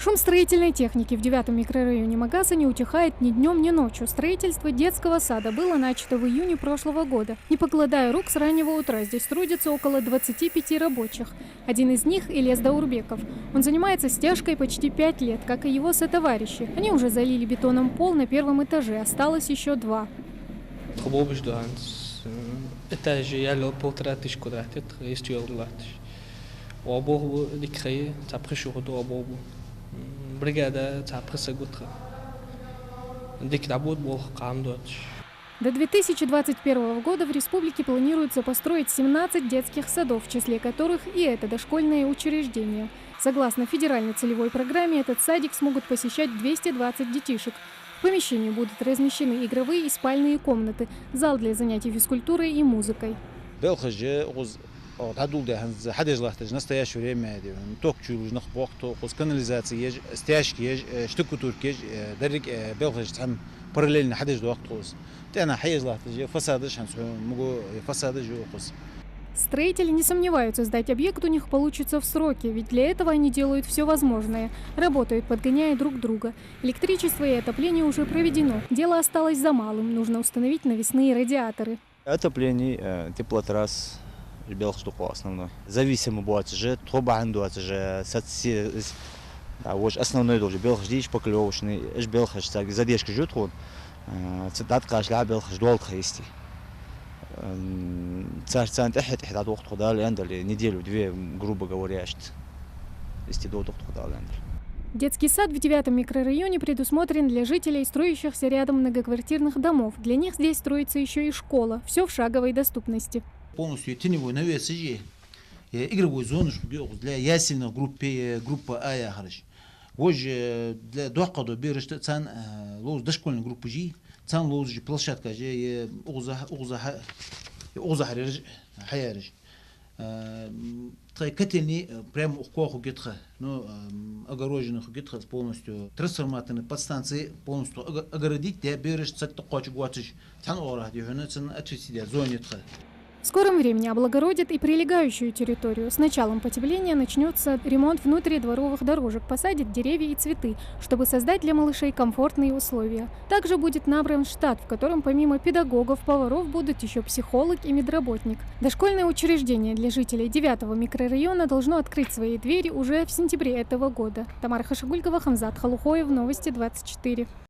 Шум строительной техники в 9-м микрорайоне Магаса не утихает ни днем, ни ночью. Строительство детского сада было начато в июне прошлого года. Не покладая рук, с раннего утра здесь трудится около 25 рабочих. Один из них – Ильяс Даурбеков. Он занимается стяжкой почти 5 лет, как и его сотоварищи. Они уже залили бетоном пол на первом этаже, осталось еще 2. Бригада цапрысагутха. Дикдабуд бол камдот. До 2021 года в республике планируется построить 17 детских садов, в числе которых и это дошкольное учреждение. Согласно федеральной целевой программе, этот садик смогут посещать 220 детишек. В помещении будут размещены игровые и спальные комнаты, зал для занятий физкультурой и музыкой. تعدول ده هنز حدش لاحتاج نستياش وريم دي توك تشوج نخبوق توقس كاناليزاتي يج استياش كيج شتكو توركيج درك بلغش تهم برلين حدش وقت قوس تانا حيز لاحتاج فسادش هنسو مغو فسادش وقس. Строители не сомневаются, сдать объект у них получится в сроки, ведь для этого они делают все возможное. Работают, подгоняя друг друга. Электричество и отопление уже проведено. Дело осталось за малым. Нужно установить навесные радиаторы. Отопление, теплотрасс. Белых штуку основной. Зависимо будет же, труба عنده же, сатси, да, вот основной тоже белых ждишь поклевочный, эш белых так задержка ждет он, цитат кашля белых ждал христи. Царь тахет хитат вقت خدا лендали неделю-две, грубо говоря, если до вقت خدا лендали. Детский сад в 9-м микрорайоне предусмотрен для жителей, строящихся рядом многоквартирных домов. Для них здесь строится еще и школа. Все в шаговой доступности. Полностью теневой навес и игровой зоны для ясельных группа А я хариш. Вож для дохода берешь цан лоз дошкольной группы G, цан лоз же площадка же огза хариш хаяриш. Котельни прямо у кого гитха, но огороженных гитха полностью трансформаторные подстанции полностью огородить, где берешь цать такой гуатиш, цан ора, где цан отвести зоне тха. В скором времени облагородят и прилегающую территорию. С началом потепления начнется ремонт внутридворовых дорожек, посадят деревья и цветы, чтобы создать для малышей комфортные условия. Также будет набран штат, в котором помимо педагогов, поваров будут еще психолог и медработник. Дошкольное учреждение для жителей 9-го микрорайона должно открыть свои двери уже в сентябре этого года. Тамара Хашигулькова, Хамзат Халухоев, Новости 24.